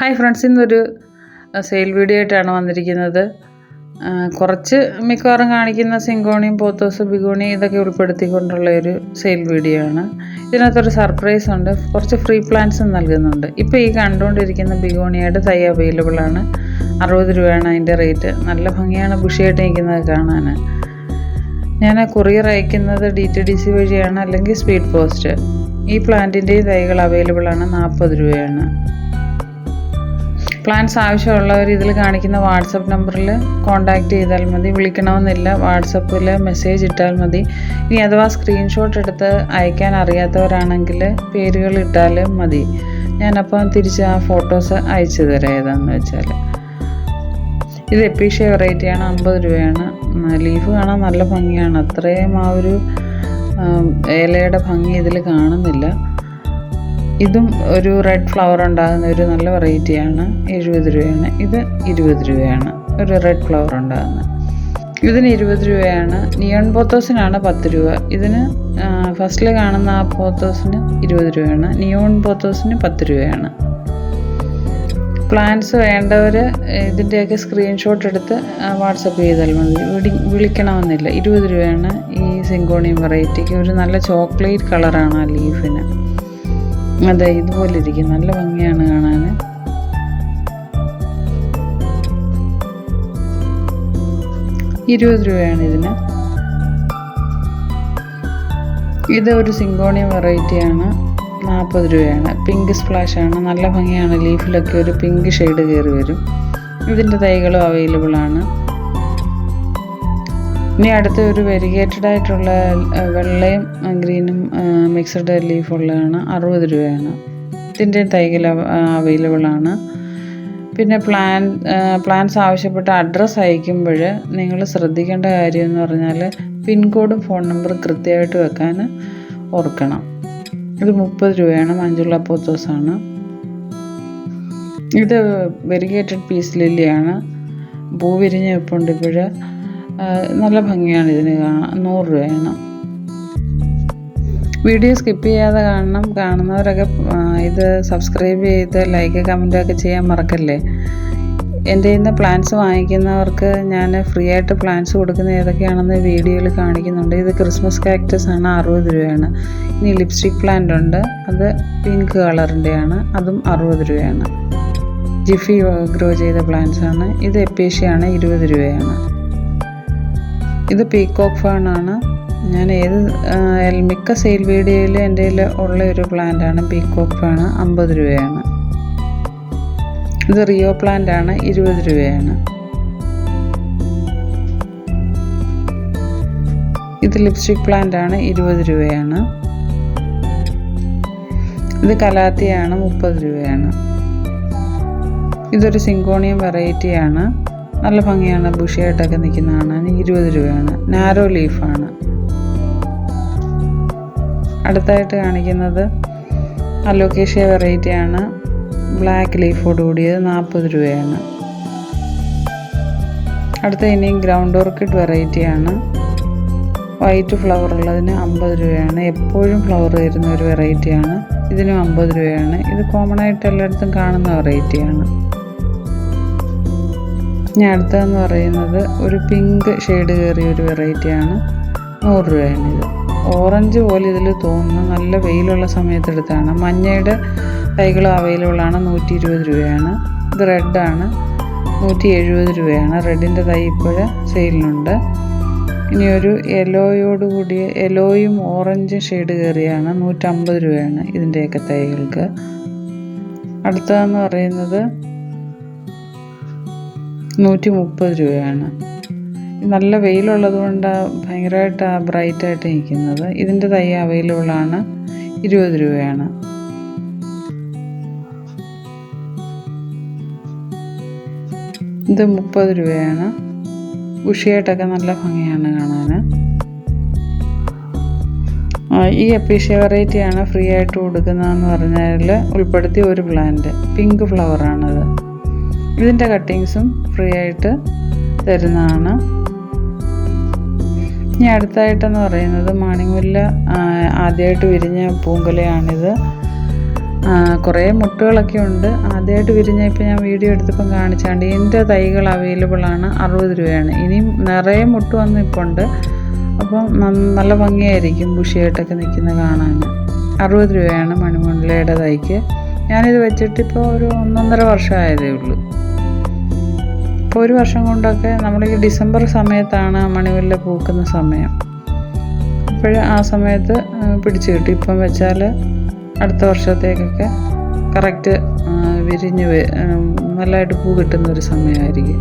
Hi friends, ഇന്നൊരു sale video ആയിട്ടാണ് വന്നിരിക്കുന്നത്. കുറച്ച് മിക്കവാറും കാണിക്കുന്ന സിങ്കോണിയം, പോത്തോസ്, ബിഗോണി ഇതൊക്കെ ഉൾപ്പെടുത്തിക്കൊണ്ടുള്ള ഒരു സെയിൽ വീഡിയോ ആണ്. ഇതിനകത്തൊരു സർപ്രൈസ് ഉണ്ട്, കുറച്ച് ഫ്രീ പ്ലാൻസും നൽകുന്നുണ്ട്. ഇപ്പോൾ ഈ കണ്ടുകൊണ്ടിരിക്കുന്ന ബിഗോണിയുടെ തൈ അവൈലബിൾ ആണ്. 60 രൂപയാണ് അതിൻ്റെ റേറ്റ്. നല്ല ഭംഗിയാണ് ബുഷിയായിട്ട് നിൽക്കുന്നത് കാണാൻ. ഞാൻ കൊറിയർ അയക്കുന്നത് DTDC വഴിയാണ്, അല്ലെങ്കിൽ സ്പീഡ് പോസ്റ്റ്. ഈ പ്ലാന്റിൻ്റെയും തൈകൾ അവൈലബിൾ ആണ്. 40 രൂപയാണ്. പ്ലാൻസ് ആവശ്യമുള്ളവർ ഇതിൽ കാണിക്കുന്ന വാട്സപ്പ് നമ്പറിൽ കോൺടാക്റ്റ് ചെയ്താൽ മതി. വിളിക്കണമെന്നില്ല, വാട്സപ്പിൽ മെസ്സേജ് ഇട്ടാൽ മതി. ഇനി അഥവാ സ്ക്രീൻഷോട്ട് എടുത്ത് അയക്കാൻ അറിയാത്തവരാണെങ്കിൽ പേരുകൾ ഇട്ടാലും മതി. ഞാനപ്പം തിരിച്ച് ആ ഫോട്ടോസ് അയച്ചു തരാം ഏതാണെന്ന് വെച്ചാൽ. ഇത് എപ്പീഷ്യ വെറൈറ്റിയാണ്. 50 രൂപയാണ്. ലീഫ് കാണാൻ നല്ല ഭംഗിയാണ്. അത്രയും ആ ഒരു ഇലയുടെ ഭംഗി ഇതിൽ കാണുന്നില്ല. ഇതും ഒരു റെഡ് ഫ്ലവർ ഉണ്ടാകുന്ന ഒരു നല്ല വെറൈറ്റിയാണ്. 70 രൂപയാണ്. ഇത് 20 രൂപയാണ്. ഒരു റെഡ് ഫ്ലവർ ഉണ്ടാകുന്നത്. ഇതിന് 20 രൂപയാണ്. നിയോൺ പോത്തോസിനാണ് 10 രൂപ. ഇതിന് ഫസ്റ്റിൽ കാണുന്ന ആ പോത്തോസിന് 20 രൂപയാണ്. നിയോൺ പോത്തോസിന് 10 രൂപയാണ്. പ്ലാൻസ് വേണ്ടവർ ഇതിൻ്റെയൊക്കെ സ്ക്രീൻഷോട്ട് എടുത്ത് വാട്സപ്പ് ചെയ്താൽ മതി. വിളിക്കണമെന്നില്ല. 20 രൂപയാണ് ഈ സിങ്കോണിയം വെറൈറ്റിക്ക്. ഒരു നല്ല ചോക്ലേറ്റ് കളറാണ് ആ ലീഫിന്. അതെ, ഇതുപോലെ ഇരിക്കും. നല്ല ഭംഗിയാണ് കാണാൻ. രൂപയാണ് ഇതിന്. ഇത് ഒരു സിങ്കോണിയം വെറൈറ്റിയാണ്. 40 രൂപയാണ്. പിങ്ക് സ്പ്ലാഷ് ആണ്. നല്ല ഭംഗിയാണ്. ലീഫിലൊക്കെ ഒരു പിങ്ക് ഷെയ്ഡ് കയറി വരും. ഇതിൻ്റെ തൈകളും അവൈലബിൾ ആണ്. ഇനി അടുത്ത ഒരു വെരിഗേറ്റഡ് ആയിട്ടുള്ള വെള്ളയും ഗ്രീനും മിക്സഡ് ലീഫുള്ളതാണ്. 60 രൂപയാണ്. ഇതിൻ്റെ തൈകൾ അവൈലബിൾ ആണ്. പിന്നെ പ്ലാൻസ് ആവശ്യപ്പെട്ട അഡ്രസ്സ് അയക്കുമ്പോൾ നിങ്ങൾ ശ്രദ്ധിക്കേണ്ട കാര്യം എന്ന് പറഞ്ഞാൽ പിൻകോഡും ഫോൺ നമ്പറും കൃത്യമായിട്ട് വെക്കാൻ ഓർക്കണം. ഇത് 30 രൂപയാണ്. മഞ്ജുള പോത്തോസാണ്. ഇത് വെരിഗേറ്റഡ് പീസ് ലില്ലിയാണ്. പൂ വിരിഞ്ഞ് വെപ്പുണ്ട് ഇപ്പോഴ്. നല്ല ഭംഗിയാണ് ഇതിന് കാണാൻ. 100 രൂപയാണ്. വീഡിയോ സ്കിപ്പ് ചെയ്യാതെ കാണണം. കാണുന്നവരൊക്കെ ഇത് സബ്സ്ക്രൈബ് ചെയ്ത് ലൈക്ക് കമൻറ്റൊക്കെ ചെയ്യാൻ മറക്കല്ലേ. എൻ്റെ കയ്യിൽ നിന്ന് പ്ലാൻസ് വാങ്ങിക്കുന്നവർക്ക് ഞാൻ ഫ്രീ ആയിട്ട് പ്ലാൻസ് കൊടുക്കുന്ന ഏതൊക്കെയാണെന്ന് വീഡിയോയിൽ കാണിക്കുന്നുണ്ട്. ഇത് ക്രിസ്മസ് കാക്ടസ് ആണ്. 60 രൂപയാണ്. ഇനി ലിപ്സ്റ്റിക് പ്ലാന്റ് ഉണ്ട്. അത് പിങ്ക് കളറിൻ്റെയാണ്. അതും 60 രൂപയാണ്. ജിഫി ഗ്രോ ചെയ്ത പ്ലാന്റ്സ് ആണ്. ഇത് എപ്പീഷ്യയാണ്. 20 രൂപയാണ്. ഇത് പീകോക്ക് ഫേൺ ആണ്. ഞാൻ മിക്ക സെയിൽ വീഡിയോയിൽ എൻ്റെ കയ്യിൽ ഉള്ള ഒരു പ്ലാന്റ് ആണ് പീകോക്ക് ഫേൺ. 50 രൂപയാണ്. ഇത് റിയോ പ്ലാന്റ് ആണ്. 20 രൂപയാണ്. ഇത് ലിപ്സ്റ്റിക് പ്ലാന്റ് ആണ്. 20 രൂപയാണ്. ഇത് കലാത്തിയാണ്. 30 രൂപയാണ്. ഇതൊരു സിങ്കോണിയം വെറൈറ്റിയാണ്. നല്ല ഭംഗിയാണ്. ബുഷിയായിട്ടൊക്കെ നിൽക്കുന്നതാണ്. 20 രൂപയാണ്. നാരോ ലീഫാണ്. അടുത്തായിട്ട് കാണിക്കുന്നത് അലോക്കേഷ്യ വെറൈറ്റിയാണ്. ബ്ലാക്ക് ലീഫോട് കൂടിയത്. 40 രൂപയാണ്. അടുത്ത ഇനിയും ഗ്രൗണ്ട് ഓർക്കിഡ് വെറൈറ്റിയാണ്. വൈറ്റ് ഫ്ലവർ ഉള്ളതിന് 50 രൂപയാണ്. എപ്പോഴും ഫ്ലവർ വരുന്ന ഒരു വെറൈറ്റിയാണ്. ഇതിനും 50 രൂപയാണ്. ഇത് കോമൺ ആയിട്ട് എല്ലായിടത്തും കാണുന്ന വെറൈറ്റിയാണ്. ഇനി അടുത്തതെന്ന് പറയുന്നത് ഒരു പിങ്ക് ഷെയ്ഡ് കയറിയ ഒരു വെറൈറ്റിയാണ്. 100 രൂപയാണ്. ഇത് ഓറഞ്ച് പോലെ ഇതിൽ തോന്നുന്നു. നല്ല വെയിലുള്ള സമയത്തെടുത്താണ്. മഞ്ഞയുടെ തൈകളും അവൈലബിൾ ആണ്. 120 രൂപയാണ്. ഇത് റെഡാണ്. 170 രൂപയാണ്. റെഡിൻ്റെ തൈ ഇപ്പോൾ സെയിലിനുണ്ട്. ഇനി ഒരു യെല്ലോയോട് കൂടിയ യെല്ലോയും ഓറഞ്ചും ഷെയ്ഡ് കയറിയാണ്. 150 രൂപയാണ് ഇതിൻ്റെയൊക്കെ തൈകൾക്ക്. അടുത്തതെന്ന് പറയുന്നത് 130 രൂപയാണ്. നല്ല വെയിലുള്ളത് കൊണ്ട് ഭയങ്കരമായിട്ട് ബ്രൈറ്റായിട്ട് നിൽക്കുന്നത്. ഇതിൻ്റെ തൈ അവൈലബിൾ ആണ്. 20 രൂപയാണ്. ഇത് 30 രൂപയാണ്. ബുഷിയായിട്ടൊക്കെ നല്ല ഭംഗിയാണ് കാണാൻ. ഈ എപ്പീഷ്യ വെറൈറ്റിയാണ് ഫ്രീ ആയിട്ട് കൊടുക്കുന്നതെന്ന് പറഞ്ഞാൽ ഉൾപ്പെടുത്തി ഒരു പ്ലാന്റ്. പിങ്ക് ഫ്ലവറാണത്. ഇതിൻ്റെ കട്ടിങ്സും ഫ്രീ ആയിട്ട് തരുന്നതാണ്. ഇനി അടുത്തായിട്ടെന്ന് പറയുന്നത് മാണിമുല്ല ആദ്യമായിട്ട് വിരിഞ്ഞ പൂങ്കുലയാണിത്. കുറേ മുട്ടുകളൊക്കെ ഉണ്ട്. ആദ്യമായിട്ട് വിരിഞ്ഞ ഇപ്പോൾ ഞാൻ വീഡിയോ എടുത്തപ്പം കാണിച്ചാണ്ട് ഇതിൻ്റെ തൈകൾ അവൈലബിളാണ്. 60 രൂപയാണ്. ഇനിയും നിറയെ മുട്ട് വന്നിപ്പുണ്ട്. അപ്പം നല്ല ഭംഗിയായിരിക്കും ബുഷിയായിട്ടൊക്കെ നിൽക്കുന്ന കാണാൻ. 60 രൂപയാണ് മണിമുല്ലയുടെ തൈക്ക്. ഞാനിത് വെച്ചിട്ടിപ്പോൾ ഒരു 1.5 വർഷമായതേ ഉള്ളൂ. ഇപ്പോൾ 1 വർഷം കൊണ്ടൊക്കെ നമ്മൾ ഈ ഡിസംബർ സമയത്താണ് മണിമുല്ല പൂക്കുന്ന സമയം. അപ്പോൾ ആ സമയത്ത് പിടിച്ച് കിട്ടും. ഇപ്പം വെച്ചാൽ അടുത്ത വർഷത്തേക്കൊക്കെ കറക്റ്റ് വിരിഞ്ഞ് നല്ലതായിട്ട് പൂ കിട്ടുന്നൊരു സമയമായിരിക്കും.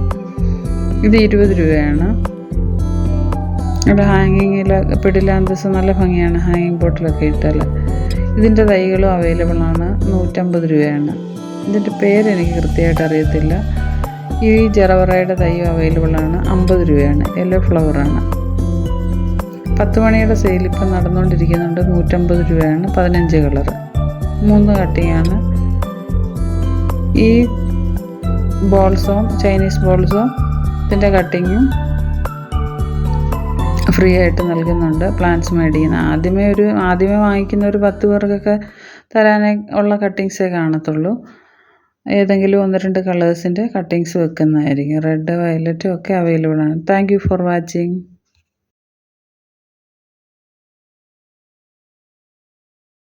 ഇത് 20 രൂപയാണ്. ഇവിടെ ഹാങ്ങിങ്ങിൽ പിടിലാന്തസ് നല്ല ഭംഗിയാണ് ഹാങ്ങിങ് ബോട്ടിലൊക്കെ ഇട്ടാൽ. ഇതിൻ്റെ തൈകളും അവൈലബിളാണ്. 150 രൂപയാണ്. ഇതിൻ്റെ പേരെനിക്ക് കൃത്യമായിട്ട് അറിയത്തില്ല. ഈ ജറവറയുടെ തൈ അവൈലബിളാണ്. 50 രൂപയാണ്. യെല്ലോ ഫ്ലവറാണ്. 10 മണിയുടെ സെയിൽ ഇപ്പം നടന്നുകൊണ്ടിരിക്കുന്നുണ്ട്. 150 രൂപയാണ്. 15 കളറ്, 3 കട്ടിങ്ങാണ്. ഈ ബോൾസും ചൈനീസ് ബോൾസും ഇതിൻ്റെ കട്ടിങ്ങും ഫ്രീ ആയിട്ട് നൽകുന്നുണ്ട്. പ്ലാന്റ്സ് മേടിക്കുന്ന ആദ്യമേ വാങ്ങിക്കുന്ന ഒരു 10 പേർക്കൊക്കെ തരാനേ ഉള്ള കട്ടിങ്സേ കാണത്തുള്ളൂ. ഏതെങ്കിലും 1-2 കളേഴ്സിൻ്റെ കട്ടിങ്സ് വെക്കുന്നതായിരിക്കും. റെഡ്, വയലറ്റും ഒക്കെ അവൈലബിളാണ്. Thank you for watching.